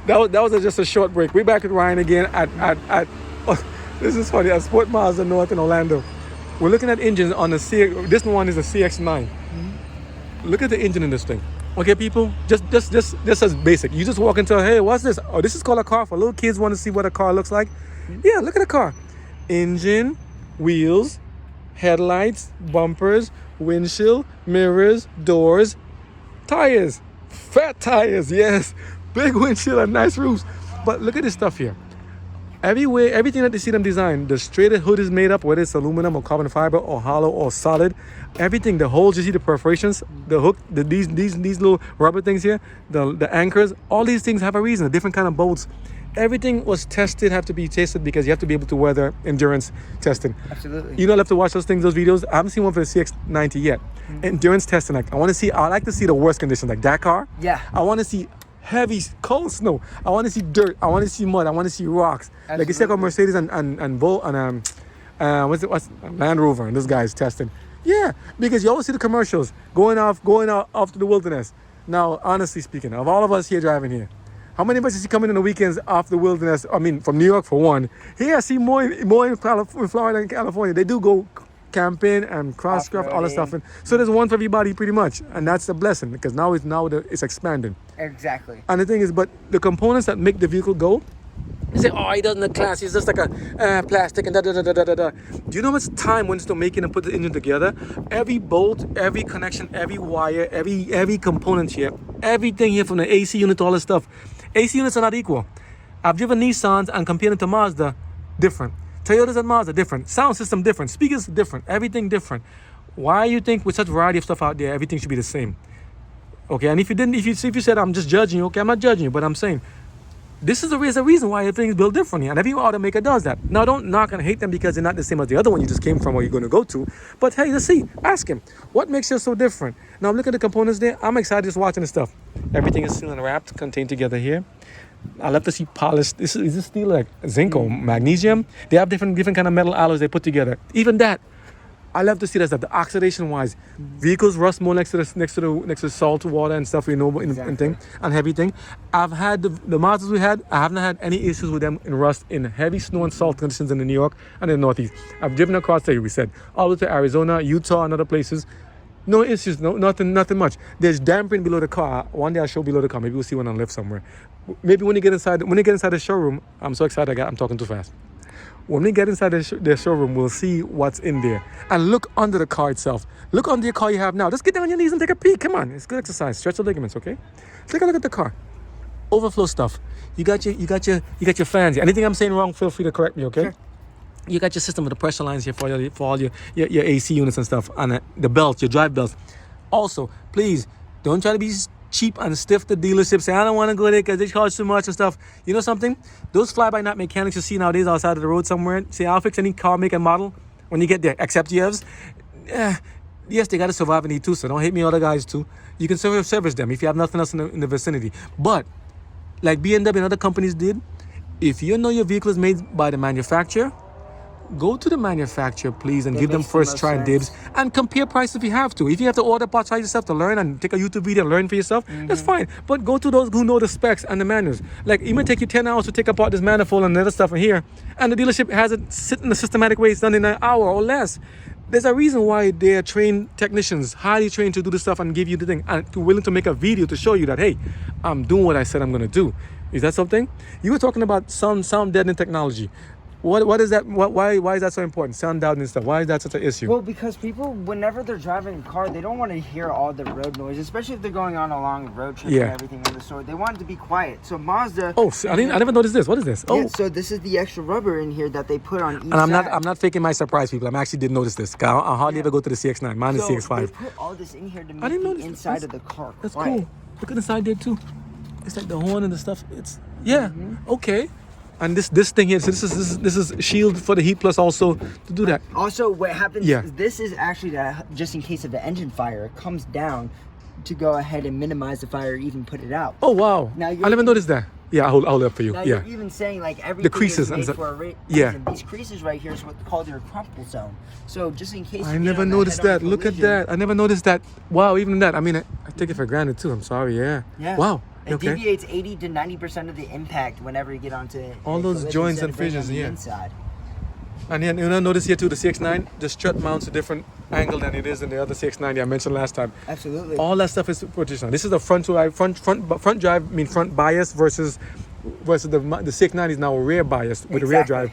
that was just a short break. We're back with Ryan again at this is funny, at Sport Mazda North in Orlando. We're looking at engines on the CX. This one is a CX-9. Look at the engine in this thing. Okay, people, just as basic. You just walk into, hey, what's this? Oh, this is called a car. For little kids want to see what a car looks like. Yeah, look at the car. Engine, wheels, headlights, bumpers, windshield, mirrors, doors, tires, fat tires, yes, big windshield and nice roofs. But look at this stuff here. Everywhere, everything that you see them design, the straight hood is made up, whether it's aluminum or carbon fiber or hollow or solid. Everything, the holes, you see the perforations, the hook, these little rubber things here, the anchors, all these things have a reason, a different kind of bolts. Everything was tested, have to be tested because you have to be able to weather endurance testing. Absolutely. You don't have to watch those things, those videos. I haven't seen one for the CX-90 yet. Endurance testing, like I like to see the worst conditions, like Dakar. Yeah. I want to see heavy, cold snow. I want to see dirt. I want to see mud. I want to see rocks. Absolutely. Like you see like Mercedes and what's Land Rover, and this guy's testing. Yeah, because you always see the commercials going out to the wilderness. Now, honestly speaking, of all of us here driving here, how many of us you see coming in the weekends off the wilderness? I mean, from New York for one. Here I see more in Florida and California. They do go camping and cross-craft, all that stuff. And so there's one for everybody pretty much. And that's a blessing because now it's expanding. Exactly. And the thing is, but the components that make the vehicle go, you say, oh, he doesn't look classy. It's just like a plastic and da-da-da-da-da-da. Do you know how much time went into making and put the engine together? Every bolt, every connection, every wire, every component here, everything here from the AC unit to all this stuff. AC units are not equal. I've driven Nissans and compared it to Mazda, different. Toyotas and Mazda, different. Sound system, different. Speakers, different. Everything different. Why you think with such variety of stuff out there, everything should be the same? Okay, and if you said I'm just judging you, okay, I'm not judging you, but I'm saying this is a reason why everything's built differently, and every automaker does that. Now, don't knock and hate them because they're not the same as the other one you just came from or you're going to go to. But hey, let's see. Ask him, what makes you so different? Now, I'm looking at the components there. I'm excited just watching the stuff. Everything is sealed and wrapped, contained together here. I love to see polished. Is this steel like zinc or magnesium? They have different kind of metal alloys they put together. Even that, I love to see that stuff. The oxidation wise, vehicles rust more next to the salt water and stuff. And heavy thing. I've had the Mazdas we had. I haven't had any issues with them in rust in heavy snow and salt conditions in the New York and in the Northeast. I've driven across there. We said all the way to Arizona, Utah, and other places. No issues. Nothing much. There's damping below the car. One day I'll show below the car. Maybe we'll see one on lift somewhere. Maybe when you get inside the showroom, I'm so excited. I'm talking too fast. When we get inside the showroom, we'll see what's in there. And look under the car itself. Look under your car you have now. Just get down on your knees and take a peek. Come on. It's good exercise. Stretch the ligaments, okay? Take a look at the car. Overflow stuff. You got your fans. Anything I'm saying wrong, feel free to correct me, okay? Sure. You got your system with the pressure lines here for all your AC units and stuff. And the belts, your drive belts. Also, please, don't try to be cheap and stiff the dealership. Say, I don't want to go there because they charge too much and stuff. You know something? Those fly-by-night mechanics you see nowadays outside of the road somewhere, say, I'll fix any car, make, and model. When you get there, except Yevs, yes, they got to survive and eat too, so don't hate me other guys too. You can service them if you have nothing else in the vicinity. But, like BMW and other companies did, if you know your vehicle is made by the manufacturer, go to the manufacturer, please, and give them first try and dibs and compare prices if you have to. If you have to order parts by yourself to learn and take a YouTube video and learn for yourself, that's fine. But go to those who know the specs and the manuals. Like, it might take you 10 hours to take apart this manifold and other stuff in here, and the dealership has it sit in a systematic way. It's done in an hour or less. There's a reason why they are trained technicians, highly trained to do the stuff and give you the thing, and willing to make a video to show you that, hey, I'm doing what I said I'm going to do. Is that something? You were talking about sound deadening technology. What is that? Why is that so important? Sound deadening and stuff. Why is that such an issue? Well, because people, whenever they're driving a car, they don't want to hear all the road noise, especially if they're going on a long road trip and everything of the sort. They want it to be quiet. So Mazda. Oh, I never noticed this. What is this? Oh, yeah, so this is the extra rubber in here that they put on each and I'm not faking my surprise, people. I actually did notice this. I hardly ever go to the CX-9. Mine is CX-5. They put all this in here to make the inside of the car quiet. That's cool. Look at the side there too. It's like the horn and the stuff. It's okay. And this thing here, so this is shield for the heat plus also to do that. Also, what happens is this is actually just in case of the engine fire. It comes down to go ahead and minimize the fire, even put it out. Oh wow! Now I never noticed that. Yeah, I'll hold it up for you. Now you're even saying like everything the creases is made for a reason. These creases right here is what's called your crumple zone. So just in case. I never noticed that. Look at that. I never noticed that. Wow, even that. I mean, I take it for granted too. I'm sorry. Yeah. Yeah. Wow. It deviates 80 to 90% of the impact whenever you get onto all those joints and fissures. Yeah. Inside. And then you know, notice here too, the CX-9, the strut mounts a different angle than it is in the other CX-90 I mentioned last time. Absolutely. All that stuff is positional. This is the front drive, front bias versus the CX-90 is now rear bias with the rear drive,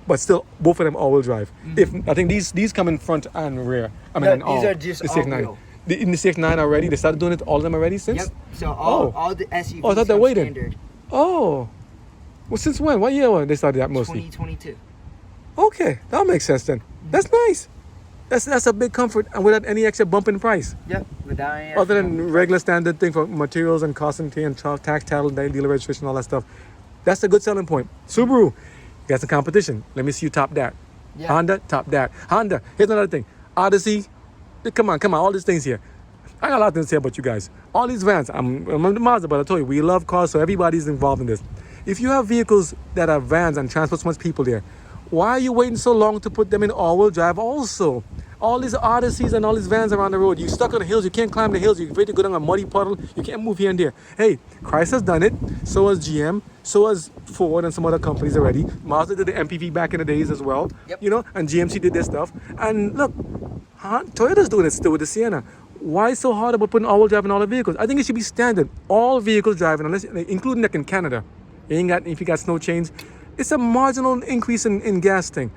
but still both of them all-wheel drive. If I think these come in front and rear. I mean, these are just the CX-9. all-wheel. In the CX-9 already, they started doing it. All of them already since. Yep. So all the SUVs. Oh, I thought they're waiting. Standard. Oh, well, since when? What year they started that mostly? 2022. Okay, that makes sense then. That's nice. That's a big comfort, and without any extra bump in price. Yep. Without any Other than regular standard thing for materials and cost and tax, title, dealer registration, all that stuff. That's a good selling point. Subaru, got some competition. Let me see you top that. Yeah. Honda, top that. Honda, here's another thing. Odyssey, come on, all these things here. I got a lot to say about you guys. All these vans, I'm the Mazda, but I told you, we love cars, so everybody's involved in this. If you have vehicles that are vans and transport so much people there, why are you waiting so long to put them in all-wheel drive also? All these Odysseys and all these vans around the road, you stuck on the hills, you can't climb the hills, you're afraid to go down a muddy puddle, you can't move here and there. Hey, Chrysler's done it, so has GM, so has Ford and some other companies already. Mazda did the MPV back in the days as well, you know, and GMC did their stuff. And look, Toyota's doing it still with the Sienna. Why so hard about putting all-wheel drive in all the vehicles? I think it should be standard. All vehicles driving, unless, including like in Canada. If you got snow chains, it's a marginal increase in gas thing.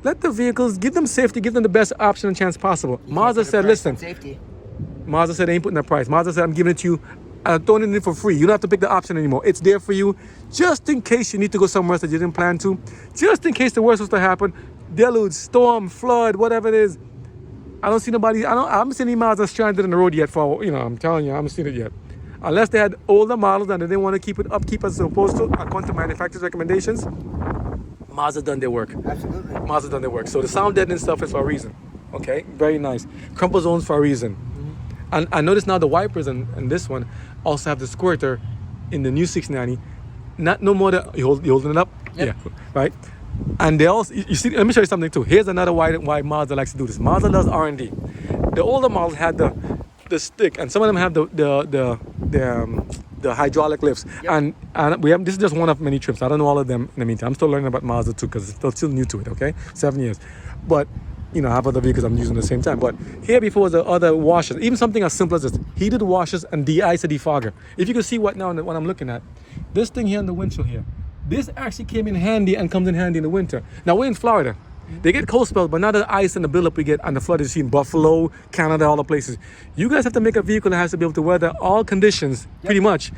Let the vehicles, give them safety, give them the best option and chance possible. Mazda said, listen, Mazda said they ain't putting that price. Mazda said, I'm giving it to you, I'm throwing it in for free. You don't have to pick the option anymore. It's there for you, just in case you need to go somewhere else that you didn't plan to, just in case the worst was to happen, deluge, storm, flood, whatever it is. I don't see nobody, I haven't seen any Mazda stranded on the road yet for, you know, I'm telling you, I haven't seen it yet. Unless they had older models and they didn't want to keep it upkeep as opposed to, according to manufacturer's recommendations, Mazda done their work. Absolutely. Mazda done their work. So the sound deadening stuff is for a reason. Okay, very nice. Crumple zones for a reason. And I notice now the wipers and this one also have the squirter in the new 690. Not no more than you holding it up. Yep. Yeah, right. And they also, you see, let me show you something too. Here's another why Mazda likes to do this. Mazda does R&D. The older models had the stick, and some of them have the hydraulic lifts. Yep. And we have, this is just one of many trips. I don't know all of them in the meantime. I'm still learning about Mazda too because it's still new to it. Okay, 7 years, but you know I have other vehicles I'm using at the same time. But here before was the other washers, even something as simple as this, heated washers and de-icer defogger. If you can see what I'm looking at, this thing here on the windshield here, this actually came in handy and comes in handy in the winter. Now we're in Florida. They get cold spells, but not the ice and the buildup we get and the flood you see in Buffalo, Canada, all the places. You guys have to make a vehicle that has to be able to weather all conditions, pretty much,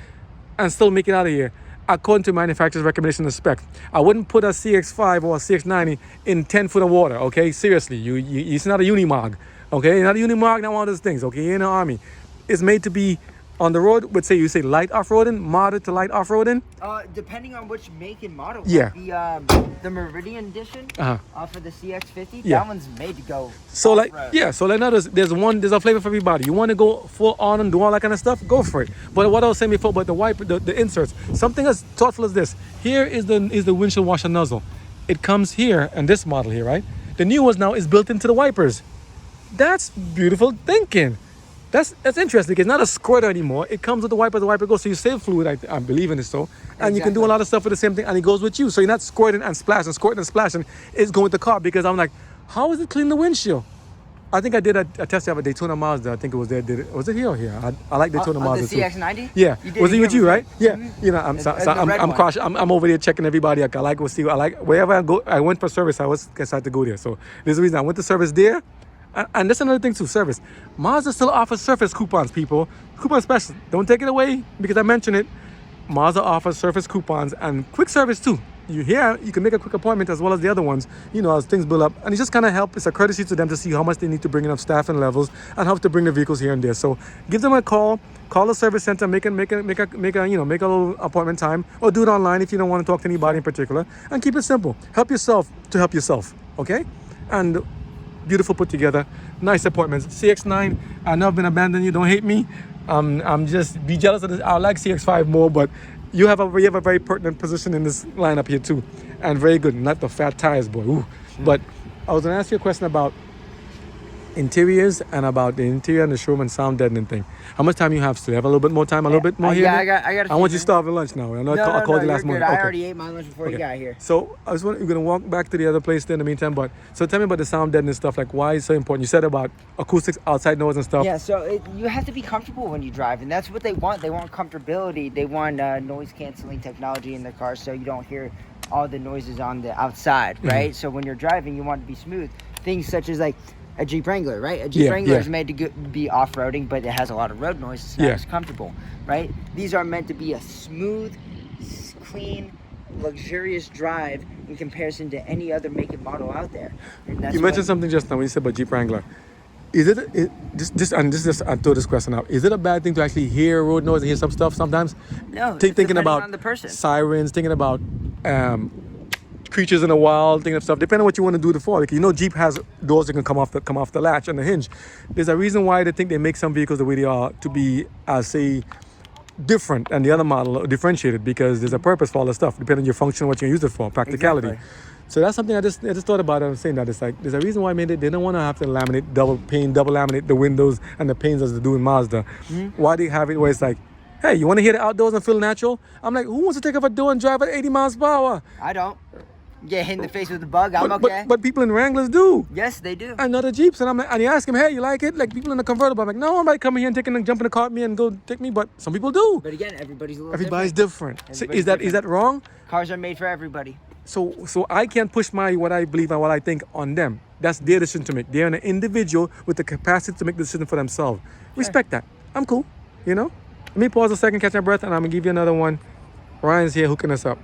and still make it out of here, according to manufacturer's recommendation and spec. I wouldn't put a CX-5 or a CX-90 in 10 foot of water, okay? Seriously, it's not a Unimog, okay? Not a Unimog, not one of those things, okay? You're in the Army. It's made to be on the road, would say you say light off-roading, moderate to light off-roading? Depending on which make and model. Yeah. The Meridian Edition for the CX-50, that one's made to go so off-road. So like now there's a flavor for everybody. You want to go full on and do all that kind of stuff, go for it. But what I was saying before about the wiper, the inserts, something as thoughtful as this. Here is the windshield washer nozzle. It comes here, and this model here, right? The new ones now is built into the wipers. That's beautiful thinking. That's interesting because it's not a squirter anymore. It comes with the wiper, goes. So you save fluid, I believe in it so. And exactly. You can do a lot of stuff with the same thing and it goes with you. So you're not squirting and splashing, it's going with the car because I'm like, how is it clean the windshield? I think I did a test drive at Daytona Mazda. I think it was there. Was it here or here? I like Daytona Mazda the CX-90? Yeah. Was it with you, right? Yeah. Mm-hmm. You know, I'm over there checking everybody. I like wherever I go. I went for service. I had to go there. So there's a reason I went to service there. And that's another thing too, service. Mazda still offers surface coupons, people. Coupon special. Don't take it away because I mentioned it. Mazda offers surface coupons and quick service too. You can make a quick appointment as well as the other ones, you know, as things build up. And it just kind of helps. It's a courtesy to them to see how much they need to bring in of staff and levels and how to bring the vehicles here and there. So give them a call the service center, make a little appointment time, or do it online if you don't want to talk to anybody in particular. And keep it simple. Help yourself to help yourself, okay? And beautiful put together, nice appointments. CX-9, I know I've been abandoning you, don't hate me. I'm just be jealous of this. I like CX-5 more, but you have a very pertinent position in this lineup here too, and very good. Not the fat tires, boy. Ooh. But I was gonna ask you a question about interiors and about the interior and the showroom and sound deadening thing. How much time you have still? You have a little bit more time, a little bit more here? Yeah, I got. I want you starving lunch now. I know I called you last you're good. morning. I Okay. already ate my lunch before you got here. So I was wondering, you're gonna walk back to the other place there in the meantime. But so tell me about the sound deadening stuff. Like why it's so important? You said about acoustics, outside noise and stuff. Yeah, so you have to be comfortable when you drive, and that's what they want. They want comfortability. They want noise canceling technology in their car, so you don't hear all the noises on the outside, right? So when you're driving, you want it to be smooth. Things such as like a Jeep Wrangler, right? A Jeep Wrangler is made to be off-roading, but it has a lot of road noise. It's not as comfortable, right? These are meant to be a smooth, clean, luxurious drive in comparison to any other make and model out there. And that's You mentioned something just now when you said about Jeep Wrangler. Is it I throw this question out. Is it a bad thing to actually hear road noise and hear some stuff sometimes? No, Thinking about on the person. sirens, thinking about creatures in the wild, thinking of stuff. Depending on what you want to do it for. Like, you know, Jeep has doors that can come off the latch and the hinge. There's a reason why they think they make some vehicles the way they are to be, say, different and the other model differentiated, because there's a purpose for all the stuff, depending on your function, what you use it for, practicality. Exactly. So that's something I just thought about. I'm saying that it's like there's a reason why they don't want to have to laminate, double laminate the windows and the panes as they do in Mazda. Why they have it where it's like, hey, you want to hear the outdoors and feel natural? I'm like, who wants to take off a door and drive at 80 miles per hour? I don't. Get hit in the face with a bug, I'm okay. But people in Wranglers do. Yes, they do. And other Jeeps, and I'm like, and you ask them, hey, you like it? Like people in the convertible, I'm like, no, nobody come here and jump in the car with me and go take me, but some people do. But again, Everybody's different. So is that wrong? Cars are made for everybody. So I can't push what I believe and what I think on them. That's their decision to make. They're an individual with the capacity to make the decision for themselves. Respect that. I'm cool, you know? Let me pause a second, catch my breath, and I'm gonna give you another one. Ryan's here hooking us up.